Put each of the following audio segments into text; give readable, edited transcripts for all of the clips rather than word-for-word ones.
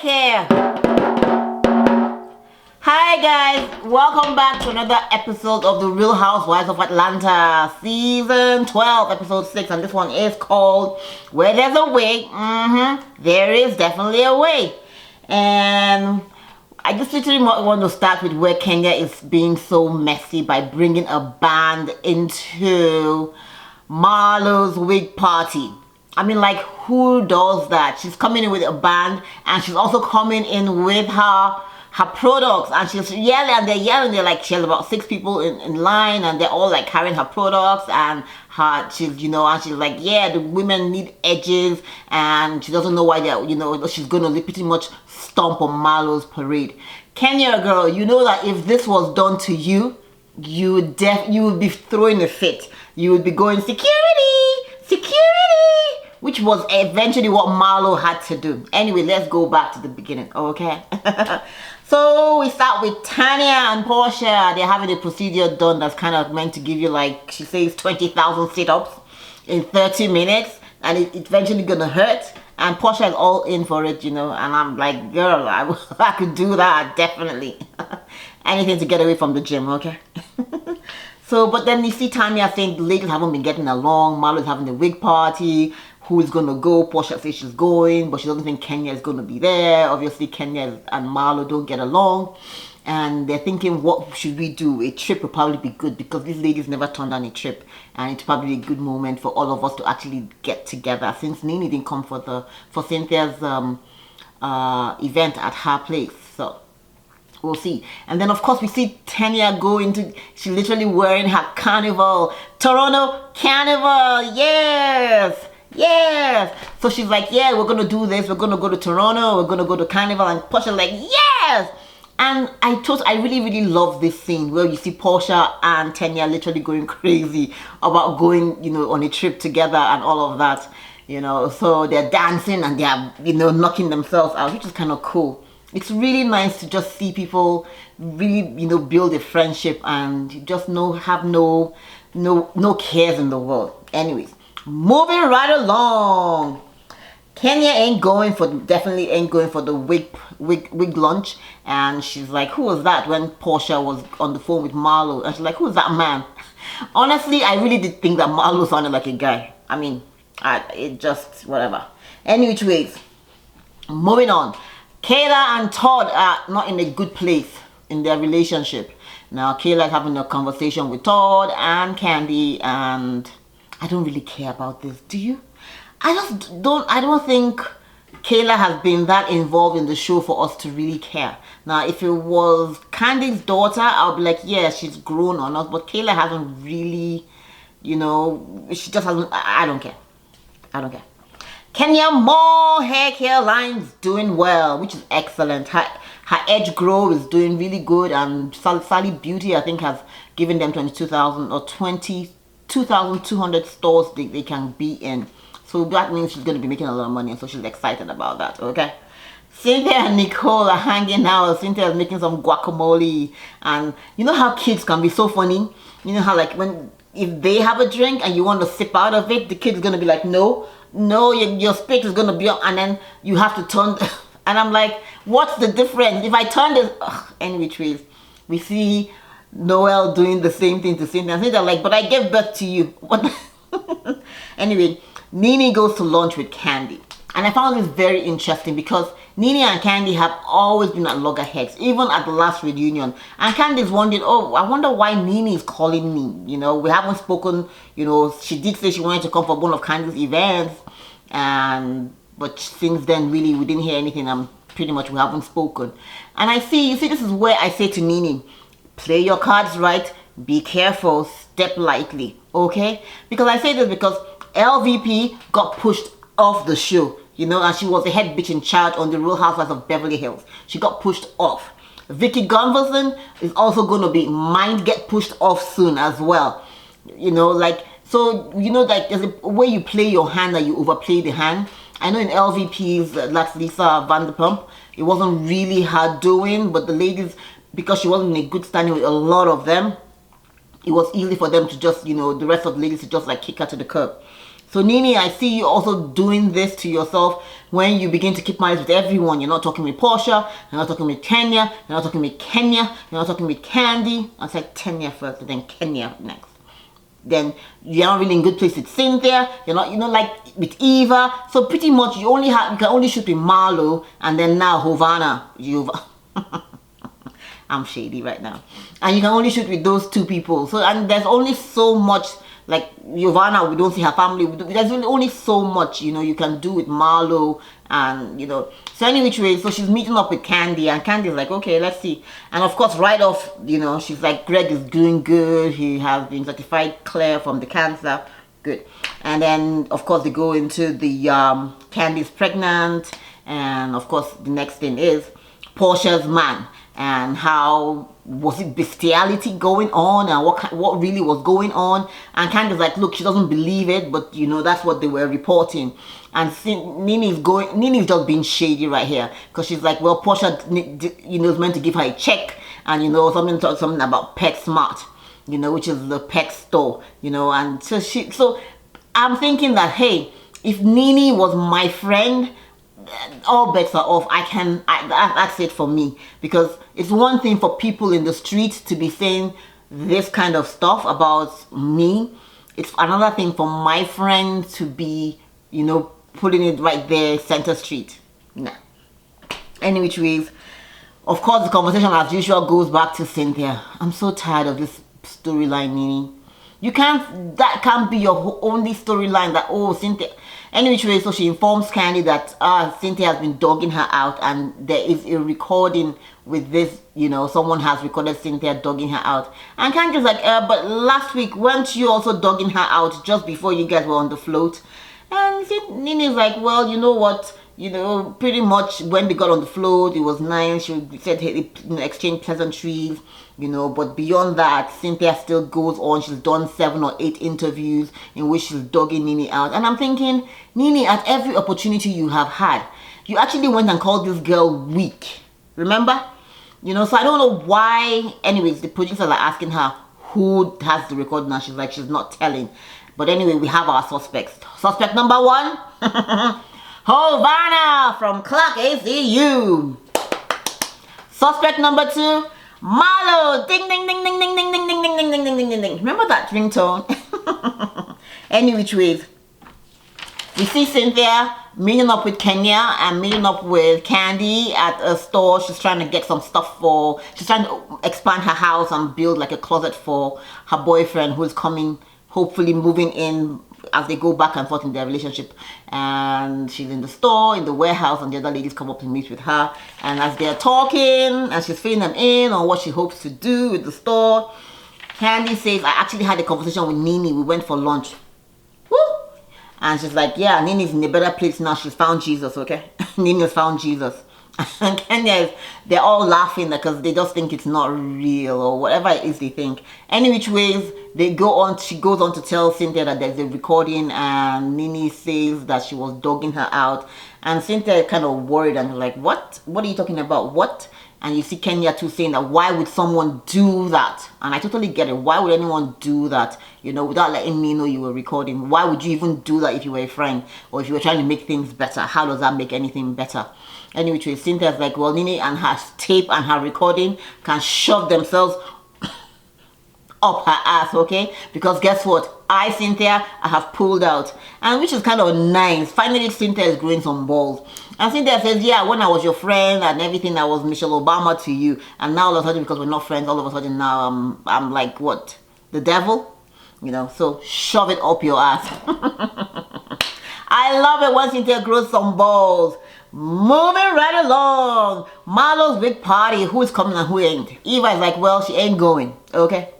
here. Hi guys, welcome back to another episode of The Real Housewives of Atlanta, season 12, episode 6, and this one is called Where There's a Way. There is definitely a way. And I just literally want to start with where Kenya is being so messy by bringing a band into Marlo's wig party. I mean, like, who does that? She's coming in with a band, and she's also coming in with her products, and she's yelling, and they're like, she has about 6 people in line, and they're all like carrying her products, and she's like, yeah, the women need edges, and she doesn't know why she's gonna pretty much stomp on Marlo's parade. Kenya girl, you know that if this was done to you, you would be throwing a fit. You would be going, security, which was eventually what Marlo had to do. Anyway, let's go back to the beginning, okay? So we start with Tanya and Portia. They're having a procedure done that's kind of meant to give you, like, she says, 20,000 sit-ups in 30 minutes, and it's eventually gonna hurt. And Portia is all in for it, and I'm like, girl, I could do that, definitely. Anything to get away from the gym, okay? So, but then you see Tanya saying the ladies haven't been getting along. Marlo's having a wig party. Who is gonna go? Portia says she's going, but she doesn't think Kenya is gonna be there. Obviously, Kenya and Marlo don't get along, and they're thinking, what should we do? A trip would probably be good because these ladies never turned down a trip, and it's probably a good moment for all of us to actually get together. Since Nene didn't come for Cynthia's event at her place, so we'll see. And then of course we see Tanya go into, she's literally wearing her carnival, Toronto carnival, yes. So she's like, yeah, we're gonna do this, we're gonna go to Toronto, we're gonna go to carnival, and Portia's like, yes. And I really love this scene where you see Portia and Tanya literally going crazy about going, on a trip together and all of that, so they're dancing and they're, knocking themselves out, which is kind of cool. It's really nice to just see people really, build a friendship and just have no cares in the world. Anyways, moving right along. Kenya definitely ain't going for the wig lunch, and she's like, who was that? When Portia was on the phone with Marlo, and she's like, who's that man? Honestly, I really did think that Marlo sounded like a guy. I mean, it just whatever. Any which ways, moving on. Kayla and Todd are not in a good place in their relationship. Now, Kayla is having a conversation with Todd and Kandi, and I don't really care about this. Do you? I don't think Kayla has been that involved in the show for us to really care. Now, if it was Kandi's daughter, I'll be like, yeah, she's grown on us, but Kayla hasn't really, she just hasn't, I don't care. Kenya, more hair lines doing well, which is excellent. Her edge grow is doing really good, and Sally Beauty, I think, has given them 22,000 or 22,200 stores they can be in. So that means she's going to be making a lot of money, and so she's excited about that, okay? Cynthia and Nicole are hanging out. Cynthia is making some guacamole, and you know how kids can be so funny? You know how, like, if they have a drink and you want to sip out of it, the kid's going to be like, no, your spit is going to be up, and then you have to turn. And I'm like, what's the difference? If I turn this, anyways, we see Noel doing the same thing to Cynthia. And Cynthia's like, but I gave birth to you. What? Anyway, Nene goes to lunch with Kandi. And I found this very interesting because Nene and Kandi have always been at loggerheads, even at the last reunion. And Candi's wondering, oh, I wonder why Nene is calling me. We haven't spoken, she did say she wanted to come for one of Candi's events. But since then, really, we didn't hear anything. Pretty much we haven't spoken. And you see, this is where I say to Nene, play your cards right, be careful, step lightly, okay? Because I say this because LVP got pushed off the show, and she was the head bitch in charge on the Real Housewives of Beverly Hills. She got pushed off. Vicky Gunvalson is also going to might get pushed off soon as well. So, like, there's a way you play your hand that you overplay the hand. I know in LVP's, that's Lisa Vanderpump, it wasn't really her doing, but the ladies, because she wasn't in a good standing with a lot of them, it was easy for them to just, the rest of the ladies to just, like, kick her to the curb. So Nene, I see you also doing this to yourself when you begin to keep malice with everyone. You're not talking with Portia, you're not talking with Kenya, you're not talking with Kenya, you're not talking with Kandi. I said Kenya first, then Kenya next. Then you're not really in good place with Cynthia. You're not, like with Eva. So pretty much you can only shoot with Marlo, and then now Havana. I'm shady right now, and you can only shoot with those two people. So and there's only so much. Like Giovanna, we don't see her family. There's only so much, you can do with Marlo, and So any which way, so she's meeting up with Kandi, and Candy's like, okay, let's see. And of course, right off, she's like, Greg is doing good. He has been certified clear from the cancer. Good. And then of course they go into the Candy's pregnant, and of course the next thing is Portia's man, and how was it bestiality going on, and what really was going on. And Candy's like, look, she doesn't believe it, but that's what they were reporting. And Nene's just being shady right here, because she's like, well, Portia is meant to give her a check, and something about PetSmart, which is the pet store, and so I'm thinking that, hey, if Nene was my friend, all bets are off. That's it for me, because it's one thing for people in the street to be saying this kind of stuff about me. It's another thing for my friend to be, putting it right there, center street. Nah. Any which ways, of course, the conversation as usual goes back to Cynthia. I'm so tired of this storyline, Nene. That can't be your only storyline, that, oh, Cynthia. Any which way, so she informs Kandi that Cynthia has been dogging her out, and there is a recording with this, someone has recorded Cynthia dogging her out. And Kandi's like, but last week, weren't you also dogging her out just before you guys were on the float? And Nene's like, well, you know what? Pretty much when they got on the float, it was nice. She said, hey, exchange pleasantries, but beyond that, Cynthia still goes on. She's done 7 or 8 interviews in which she's dogging Nene out. And I'm thinking, Nene, at every opportunity you have had, you actually went and called this girl weak. Remember? So I don't know why. Anyways, the producers are asking her who has the recording, and she's like, she's not telling. But anyway, we have our suspects. Suspect number 1. Havana from Clark ACU. Suspect number 2, Marlo. Ding ding ding ding ding ding ding ding ding ding ding ding ding ding. Remember that ringtone? Any which ways, we see Cynthia meeting up with Kenya and meeting up with Kandi at a store. She's trying to get some stuff she's trying to expand her house and build like a closet for her boyfriend, who's coming, hopefully moving in as they go back and forth in their relationship. And she's in the store, in the warehouse, and the other ladies come up and meet with her. And as they're talking, and she's filling them in on what she hopes to do with the store, Kandi says, I actually had a conversation with Nene. We went for lunch. Woo! And she's like, yeah, Nene's in a better place now. She's found Jesus, okay? Nene has found Jesus. And Kenya they're all laughing because they just think it's not real, or whatever it is they think. Any which ways, she goes on to tell Cynthia that there's a recording, and Nene says that she was dogging her out. And Cynthia is kind of worried and like, what are you talking about? What? And you see Kenya too saying that, why would someone do that? And I totally get it. Why would anyone do that, without letting me know you were recording? Why would you even do that if you were a friend, or if you were trying to make things better? How does that make anything better? Anyway, Cynthia's like, well, Nene and her tape and her recording can shove themselves up her ass, okay? Because guess what? Cynthia, I have pulled out. And which is kind of nice. Finally, Cynthia is growing some balls. And Cynthia says, yeah, when I was your friend and everything, I was Michelle Obama to you. And now all of a sudden, because we're not friends, all of a sudden now I'm like, what? The devil? So shove it up your ass. I love it when Cynthia grows some balls. Moving right along. Marlo's big party. Who is coming and who ain't? Eva is like, well, she ain't going. Okay?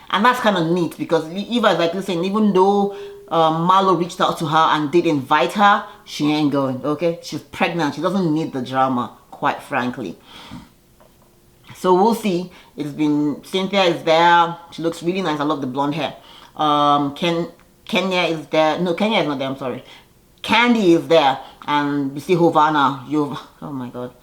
And that's kind of neat, because Eva is like, listen, even though Marlo reached out to her and did invite her, she ain't going. Okay? She's pregnant. She doesn't need the drama, quite frankly. So we'll see. Cynthia is there. She looks really nice. I love the blonde hair. Kenya is there. No, Kenya is not there. I'm sorry. Kandi is there, and you see Havana. Oh my God,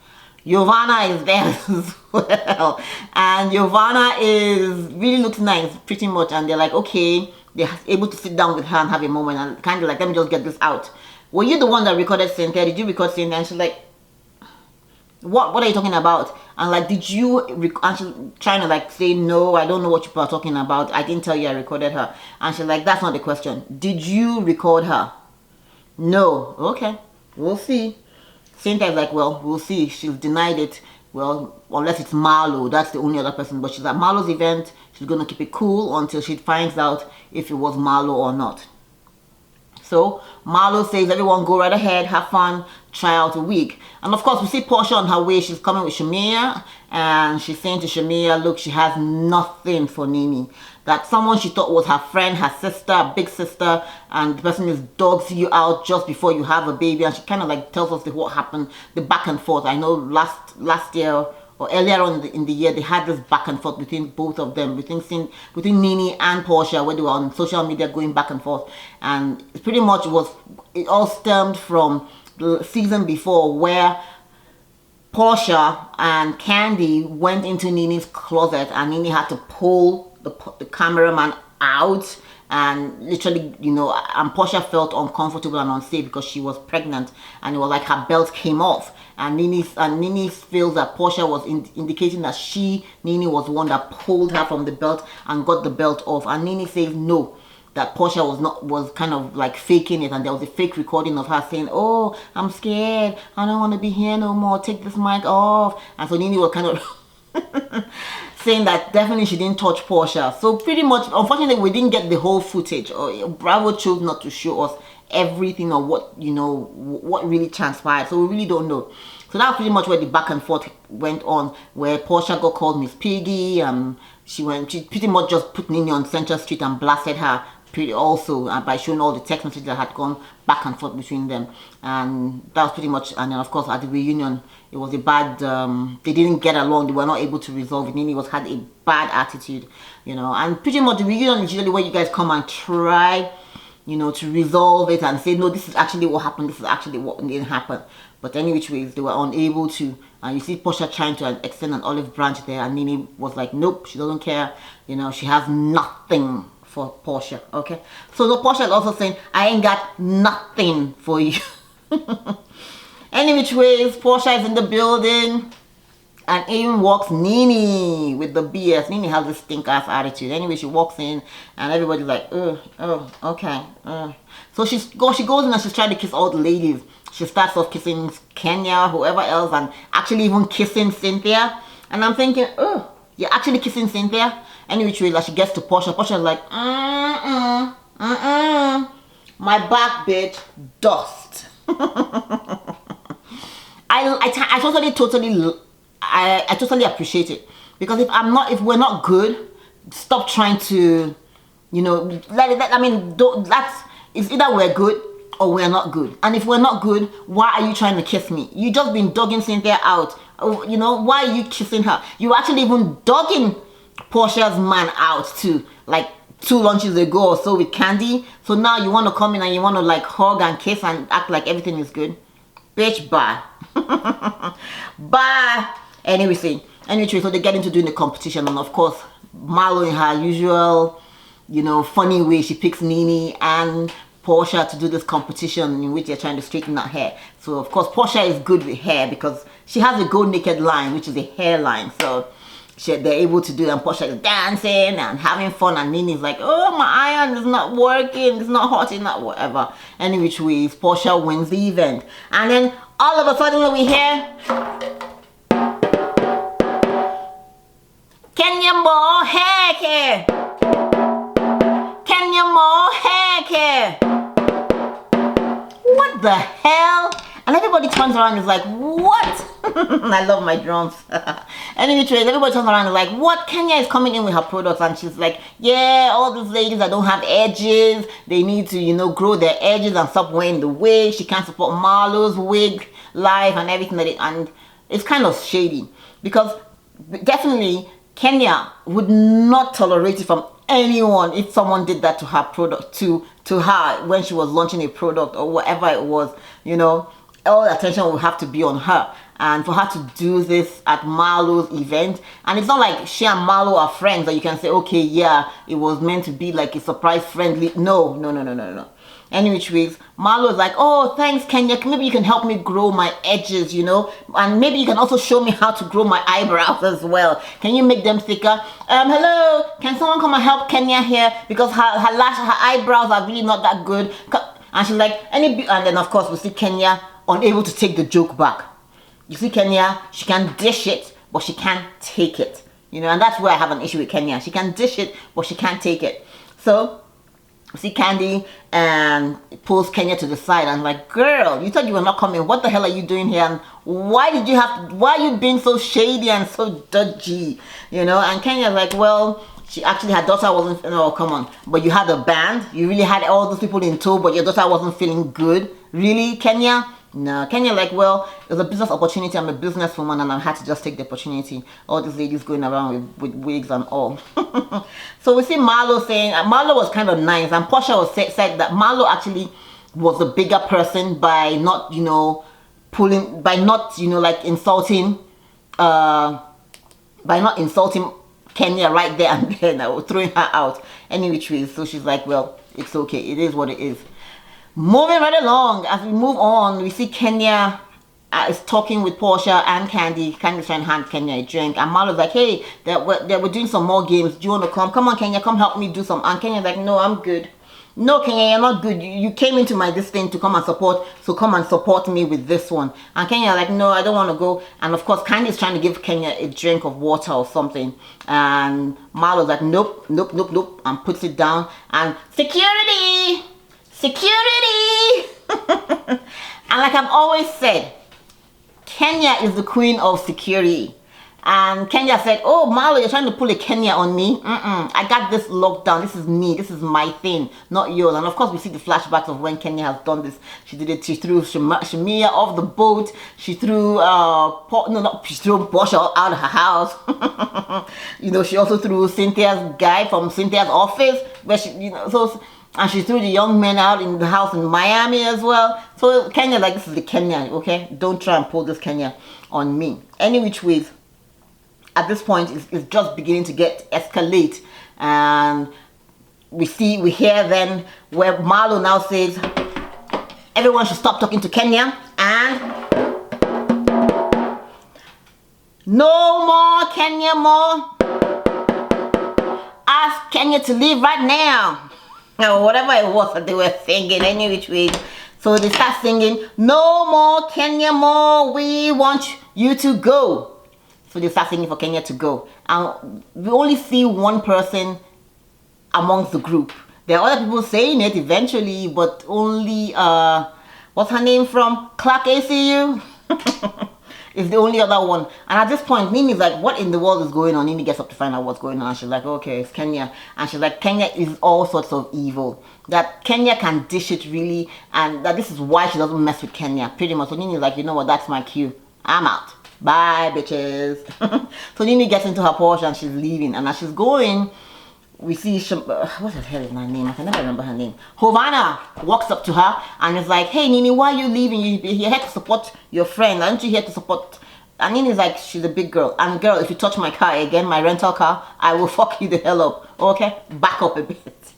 Giovanna is there as well, and Giovanna really looks nice, pretty much. And they're like, okay, they're able to sit down with her and have a moment and kind of like, let me just get this out. Were you the one that recorded Cynthia? Did you record Cynthia? And she's like, what are you talking about? And like, did you and she's trying to like say, no, I don't know what people are talking about, I didn't tell you I recorded her. And she's like, that's not the question. Did you record her? No. Okay, we'll see. Cynthia's like, well, we'll see. She's denied it. Well, unless it's Marlo, that's the only other person. But she's at Marlo's event. She's gonna keep it cool until she finds out if it was Marlo or not. So Marlo says, everyone go right ahead, have fun, try out a wig. And of course, we see Portia on her way. She's coming with Shamia, and she's saying to Shamia, look, she has nothing for Nene. That someone she thought was her friend, her sister, big sister, and the person is dogs you out just before you have a baby. And she kind of like tells us what happened, the back and forth. I know last year or earlier on in the year, they had this back and forth between both of them, between Nene and Portia, where they were on social media going back and forth. And it pretty much it all stemmed from the season before, where Portia and Kandi went into Nene's closet, and Nene had to pull the cameraman out, and literally, you know, and Portia felt uncomfortable and unsafe because she was pregnant, and it was like her belt came off. And Nene feels that Portia was indicating that Nene was the one that pulled her from the belt and got the belt off. And Nene says no, that Portia was kind of like faking it, and there was a fake recording of her saying, oh, I'm scared, I don't want to be here no more, take this mic off. And so Nene was kind of saying that definitely she didn't touch Portia. So pretty much, unfortunately, we didn't get the whole footage. Bravo chose not to show us everything or what really transpired, so we really don't know. So that's pretty much where the back and forth went on, where Portia got called Miss Piggy. She pretty much just put Nene on Central Street and blasted her also by showing all the text messages that had gone back and forth between them. And that was pretty much. And then of course at the reunion, it was a bad, they didn't get along, they were not able to resolve it. Nene had a bad attitude, you know. And pretty much the reunion is usually where you guys come and try, you know, to resolve it and say, no, this is actually what happened, this is actually what didn't happen. But any which ways, they were unable to. And you see Portia trying to extend an olive branch there, and Nene was like, nope, she doesn't care, you know, she has nothing for Portia. Okay, so the Portia is also saying, I ain't got nothing for you. Any which ways, Portia is in the building, and in walks Nene with the BS. Nene has this stink ass attitude. Anyway, she walks in, and everybody's like, oh, okay. So she goes in and she's trying to kiss all the ladies. She starts off kissing Kenya, whoever else, and actually even kissing Cynthia. And I'm thinking, oh, you're actually kissing Cynthia? Any which way, like she gets to Portia. Portia's like, my back, bitch, dust. I totally appreciate it, because if we're not good, stop trying to, you know, it's either we're good or we're not good. And if we're not good, why are you trying to kiss me? You just been dogging Cynthia out. You know, why are you kissing her? You actually even dogging Portia's man out too, like 2 lunches ago or so with Kandi. So now you want to come in and you want to like hug and kiss and act like everything is good. Bitch, bye. Bye. Anyway, so they get into doing the competition, and of course Marlo, in her usual, you know, funny way, she picks Nene and Portia to do this competition in which they're trying to straighten out hair. So of course Portia is good with hair because she has a go naked line, which is a hairline. So they're able to do it, and Portia is dancing and having fun, and Nene's like, oh, my iron is not working, it's not hot enough, whatever. Any which ways, Portia wins the event. And then all of a sudden we hear Kenya more hair care. Kenya more hair care. What the hell? And everybody turns around and is like, what? I love my drums. Anyway, everybody turns around and is like, what? Kenya is coming in with her products, and she's like, yeah, all these ladies that don't have edges, they need to, you know, grow their edges and stop wearing the wig. She can't support Marlo's wig life and everything and it's kind of shady, because definitely Kenya would not tolerate it from anyone if someone did that to her product, to her when she was launching a product or whatever it was, you know. All attention will have to be on her. and for her to do this at Marlo's event. And it's not like she and Marlo are friends that you can say, okay, yeah, it was meant to be like a surprise friendly. No. Any which ways, Marlo is like, oh, thanks, Kenya. Maybe you can help me grow my edges, you know, and maybe you can also show me how to grow my eyebrows as well. Can you make them thicker? Hello, can someone come and help Kenya here, because her eyebrows are really not that good. And she's like, and then of course we see Kenya unable to take the joke back. You see Kenya, she can dish it, but she can't take it, you know, and that's where I have an issue with Kenya. She can dish it, but she can't take it. So see Kandi and pulls Kenya to the side and like, girl, you said you were not coming. What the hell are you doing here? And why are you being so shady and so dodgy? You know, and Kenya's like, well, she actually, her daughter wasn't, no, come on. But you had a band. You really had all those people in tow, but your daughter wasn't feeling good. Really, Kenya? No, Kenya like, well, it was a business opportunity. I'm a businesswoman and I had to just take the opportunity. All these ladies going around with wigs and all. So we see Marlo saying, Marlo was kind of nice, and Portia said that Marlo actually was the bigger person by not, you know, like insulting, by not insulting Kenya right there and then, throwing her out any which way. So she's like, well, it's okay. It is what it is. Moving right along, as we move on, we see Kenya is talking with Portia and Kandi. Kandi's trying to hand Kenya a drink, and Marlo's like, hey, they were doing some more games. Do you want to come? Come on, Kenya, come help me do some. And Kenya's like, no, I'm good. No, Kenya, you're not good. You came into this thing to come and support, so come and support me with this one. And Kenya's like, no, I don't want to go. And of course, Kandi's trying to give Kenya a drink of water or something. And Marlo's like, nope, and puts it down. And security! And like I've always said, Kenya is the queen of security. And Kenya said, oh, Marlo, you're trying to pull a Kenya on me. I got this locked down. This is me. This is my thing, not yours. And of course, we see the flashbacks of when Kenya has done this. She did it. She threw Shamia off the boat. She threw, she threw Portia out of her house. You know, she also threw Cynthia's guy from Cynthia's office, where she, you know, so. And she threw the young men out in the house in Miami as well. So Kenya, like, this is the Kenya, okay? Don't try and pull this Kenya on me. Any which ways, at this point, it's just beginning to escalate. And we hear then where Marlo now says, everyone should stop talking to Kenya. And no more Kenya more. Ask Kenya to leave right now. Or whatever it was that they were singing, any which way. So they start singing, no more Kenya more, we want you to go. So they start singing for Kenya to go. And we only see one person amongst the group. There are other people saying it eventually, but only, what's her name from? Clark ACU? Is the only other one. And at this point, Nene is like, what in the world is going on? Nene gets up to find out what's going on. And she's like, okay, it's Kenya. And she's like, Kenya is all sorts of evil. That Kenya can dish it really. And that this is why she doesn't mess with Kenya. Pretty much. So Nene is like, you know what, that's my cue. I'm out. Bye, bitches. So Nene gets into her Porsche and she's leaving. And as she's going, we see, what the hell is my name? I can never remember her name. Havana walks up to her and is like, hey, Nene, why are you leaving? You're here to support your friend. Aren't you here to support? And Nene's like, she's a big girl. And girl, if you touch my car again, my rental car, I will fuck you the hell up. Okay? Back up a bit.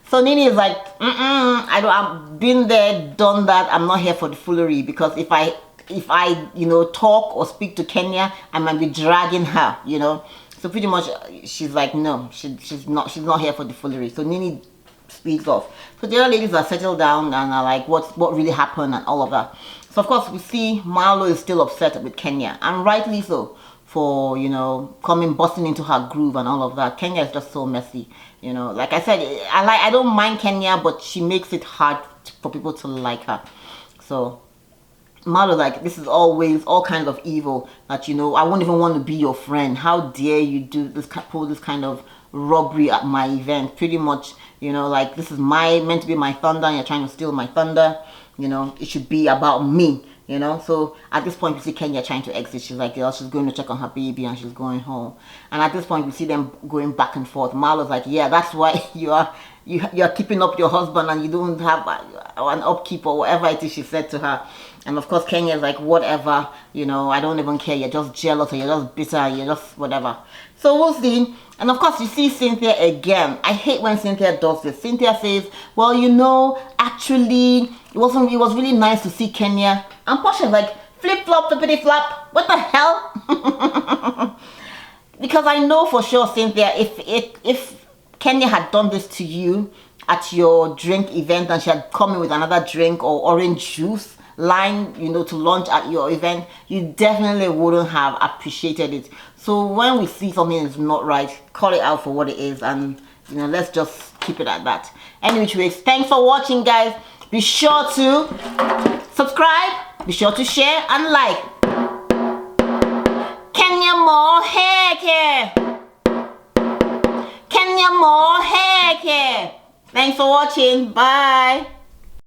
So Nene is like, I've been there, done that. I'm not here for the foolery, because if I, you know, talk or speak to Kenya, I might be dragging her, you know. So pretty much, she's like, no, she's not here for the foolery. So Nene speaks off. So the other ladies are settled down and are like, what really happened and all of that. So of course we see Marlo is still upset with Kenya, and rightly so, for, you know, busting into her groove and all of that. Kenya is just so messy, you know. Like I said, I don't mind Kenya, but she makes it hard for people to like her. So Marlo, like, this is always all kinds of evil that, you know, I won't even want to be your friend. How dare you do this, pull this kind of robbery at my event? Pretty much, you know, like, this is meant to be my thunder and you're trying to steal my thunder. You know, it should be about me, you know. So at this point we see Kenya trying to exit. She's like, yeah, she's going to check on her baby and she's going home. And at this point we see them going back and forth. Marlo's like, yeah, that's why you are you're keeping up your husband and you don't have an upkeep or whatever it is she said to her. And of course Kenya is like, whatever, you know, I don't even care, you're just jealous or you're just bitter, you're just whatever. So we'll see. And of course you see Cynthia again. I hate when Cynthia does this. Cynthia says, well, you know, actually it was really nice to see Kenya. And Portia's like, flip flop, flippity flop, what the hell? Because I know for sure, Cynthia, if Kenya had done this to you at your drink event and she had come in with another drink or orange juice line, you know, to launch at your event, you definitely wouldn't have appreciated it. So when we see something is not right, call it out for what it is, and you know, let's just keep it at that. Anyways, thanks for watching, guys. Be sure to subscribe, be sure to share and like. Kenya more hair care. Kenya more hair care. Thanks for watching. Bye.